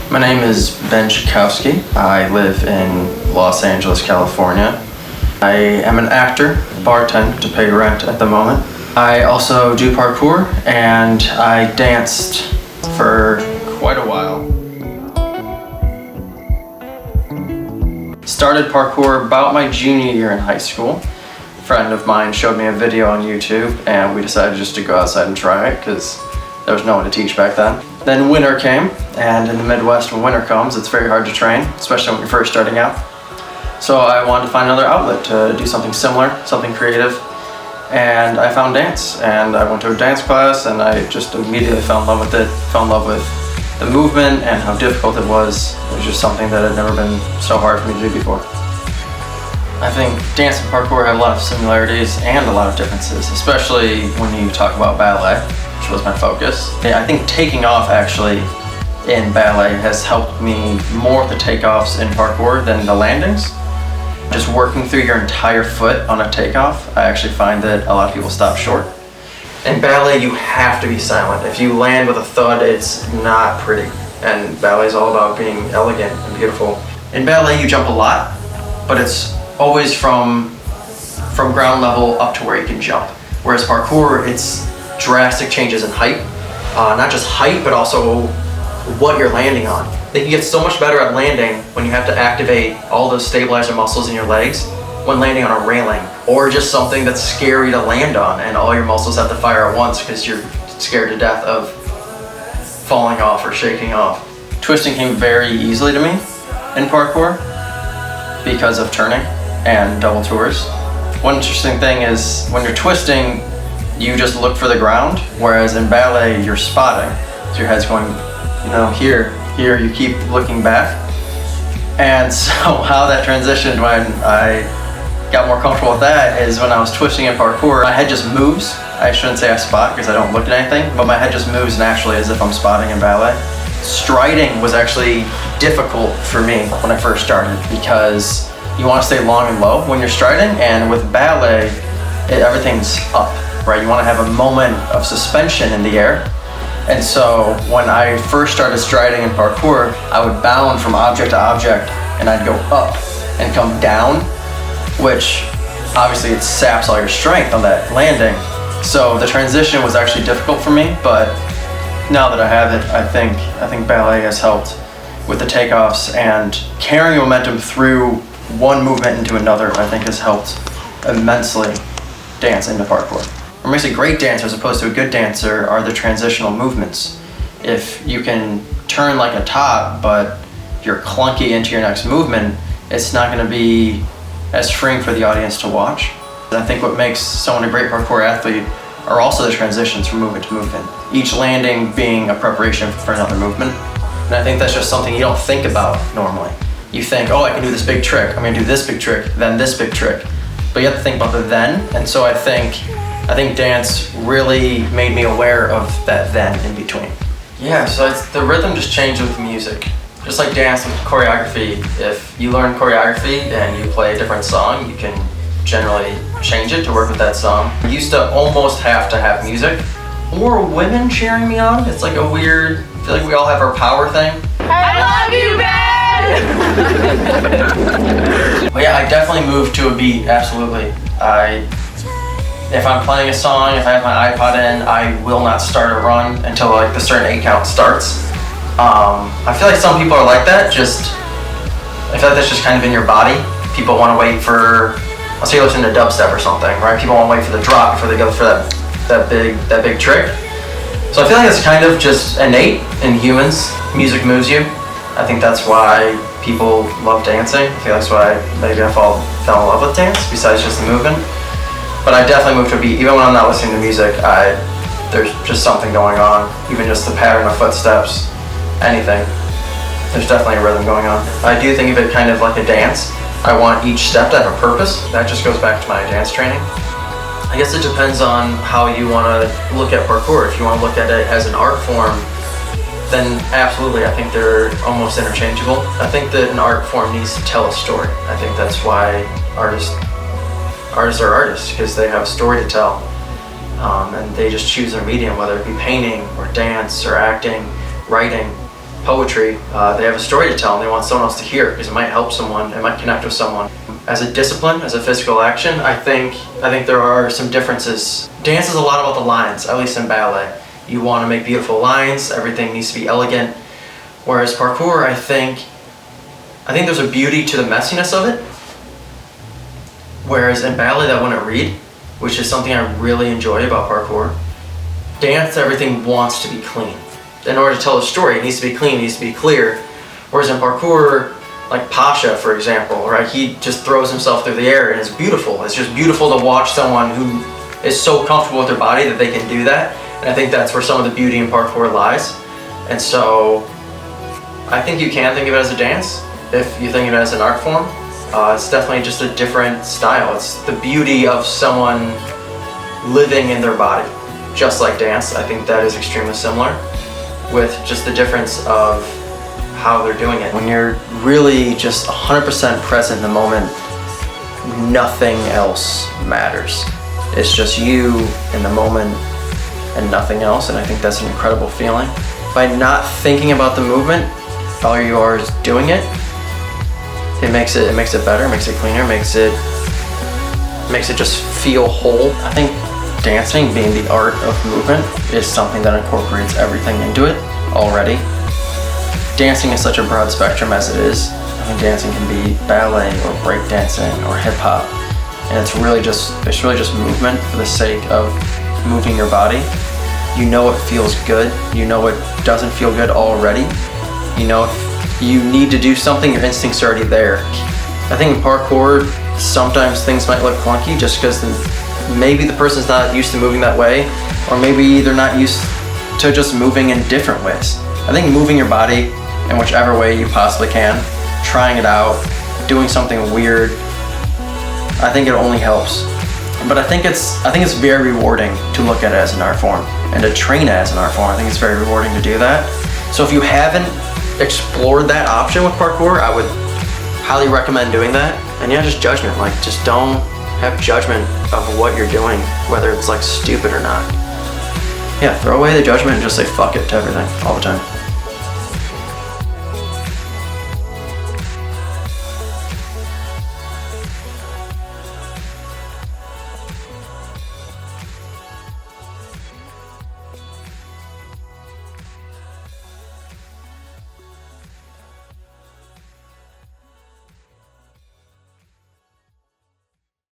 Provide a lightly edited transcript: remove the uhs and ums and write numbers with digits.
My name is Ben Cichowski. I live in Los Angeles, California. I am an actor, bartend to pay rent at the moment. I also do parkour and I danced for quite a while. Started parkour about my junior year in high school. A friend of mine showed me a video on YouTube and we decided just to go outside and try it because there was no one to teach back then. Then winter came, and in the Midwest when winter comes it's very hard to train, especially when you're first starting out. So I wanted to find another outlet to do something similar, something creative, and I found dance. And I went to a dance class and I just immediately fell in love with it, fell in love with the movement and how difficult it was. It was just something that had never been so hard for me to do before. I think dance and parkour have a lot of similarities and a lot of differences, especially when you talk about ballet, which was my focus. I think taking off actually in ballet has helped me more with the takeoffs in parkour than the landings. Just working through your entire foot on a takeoff, I actually find that a lot of people stop short. In ballet, you have to be silent. If you land with a thud, it's not pretty. And ballet is all about being elegant and beautiful. In ballet, you jump a lot, but it's always from ground level up to where you can jump. Whereas parkour, it's drastic changes in height. Not just height, but also what you're landing on. They can get so much better at landing when you have to activate all those stabilizer muscles in your legs when landing on a railing, or just something that's scary to land on and all your muscles have to fire at once because you're scared to death of falling off or shaking off. Twisting came very easily to me in parkour because of turning and double tours. One interesting thing is when you're twisting, you just look for the ground, whereas in ballet, you're spotting. So your head's going, here, you keep looking back. And so how that transitioned when I got more comfortable with that is when I was twisting in parkour, my head just moves. I shouldn't say I spot because I don't look at anything, but my head just moves naturally as if I'm spotting in ballet. Striding was actually difficult for me when I first started because you want to stay long and low when you're striding, and with ballet, everything's up, right? You want to have a moment of suspension in the air. And so when I first started striding in parkour, I would bound from object to object and I'd go up and come down, which obviously it saps all your strength on that landing. So the transition was actually difficult for me, but now that I have it, I think ballet has helped with the takeoffs, and carrying momentum through one movement into another, I think has helped immensely dance into parkour. What makes a great dancer as opposed to a good dancer are the transitional movements. If you can turn like a top, but you're clunky into your next movement, it's not going to be as freeing for the audience to watch. I think what makes someone a great parkour athlete are also the transitions from movement to movement, each landing being a preparation for another movement. And I think that's just something you don't think about normally. You think, oh, I can do this big trick, I'm going to do this big trick, then this big trick. But you have to think about the then, and so I think dance really made me aware of that then in between. Yeah, so the rhythm just changed with music. Just like dance with choreography, if you learn choreography and you play a different song, you can generally change it to work with that song. I used to almost have to have music or women cheering me on. It's like a weird, I feel like we all have our power thing. I love you, Ben! But yeah, I definitely move to a beat, absolutely. If I'm playing a song, if I have my iPod in, I will not start a run until like the certain 8 count starts. I feel like some people are like that, I feel like that's just kind of in your body. People want to wait for, let's say you listen to dubstep or something, right? People want to wait for the drop before they go for that big trick. So I feel like it's kind of just innate in humans. Music moves you. I think that's why people love dancing. I feel that's why maybe I fell in love with dance, besides just the movement. But I definitely move to a beat. Even when I'm not listening to music, there's just something going on. Even just the pattern of footsteps, anything. There's definitely a rhythm going on. I do think of it kind of like a dance. I want each step to have a purpose. That just goes back to my dance training. I guess it depends on how you want to look at parkour. If you want to look at it as an art form, then absolutely, I think they're almost interchangeable. I think that an art form needs to tell a story. I think that's why artists are artists, because they have a story to tell. And they just choose their medium, whether it be painting or dance or acting, writing, poetry, they have a story to tell and they want someone else to hear because it might help someone, it might connect with someone. As a discipline, as a physical action, I think there are some differences. Dance is a lot about the lines, at least in ballet. You want to make beautiful lines, everything needs to be elegant. Whereas parkour, I think there's a beauty to the messiness of it. Whereas in ballet that wouldn't read, which is something I really enjoy about parkour. Dance, everything wants to be clean. In order to tell a story, it needs to be clean, it needs to be clear. Whereas in parkour, like Pasha, for example, right? He just throws himself through the air and it's beautiful. It's just beautiful to watch someone who is so comfortable with their body that they can do that. And I think that's where some of the beauty in parkour lies. And so I think you can think of it as a dance if you think of it as an art form. It's definitely just a different style. It's the beauty of someone living in their body, just like dance. I think that is extremely similar, with just the difference of how they're doing it. When you're really just 100% present in the moment, nothing else matters. It's just you in the moment and nothing else, and I think that's an incredible feeling. By not thinking about the movement, all you are is doing it. It makes it better, makes it cleaner, makes it just feel whole. I think dancing, being the art of movement, is something that incorporates everything into it already. Dancing is such a broad spectrum as it is. I mean, dancing can be ballet or breakdancing or hip hop, and it's really just movement for the sake of moving your body. You know it feels good. You know it doesn't feel good already. You know if you need to do something, your instincts are already there. I think in parkour, sometimes things might look clunky just because maybe the person's not used to moving that way, or maybe they're not used to just moving in different ways. I think moving your body in whichever way you possibly can, trying it out, doing something weird, I think it only helps. But I think it's very rewarding to look at it as an art form and to train it as an art form. I think it's very rewarding to do that. So if you haven't explored that option with parkour, I would highly recommend doing that. And yeah, just judgment, like just don't have judgment of what you're doing, whether it's like stupid or not. Yeah, throw away the judgment and just say fuck it to everything all the time.